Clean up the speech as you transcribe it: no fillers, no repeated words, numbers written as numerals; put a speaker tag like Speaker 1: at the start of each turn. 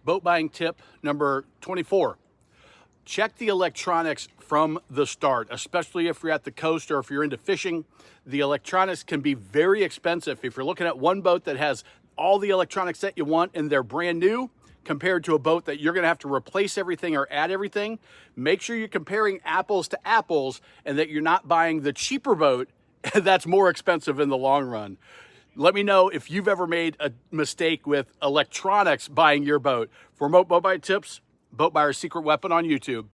Speaker 1: Boat buying tip number 24. Check the electronics from the start, especially if you're at the coast or if you're into fishing. The electronics can be very expensive. If you're looking at one boat that has all the electronics that you want and they're brand new, compared to a boat that you're gonna have to replace everything or add everything, make sure you're comparing apples to apples and that you're not buying the cheaper boat that's more expensive in the long run. Let me know if you've ever made a mistake with electronics buying your boat. For more boat buying tips, Boat Buyer's Secret Weapon on YouTube.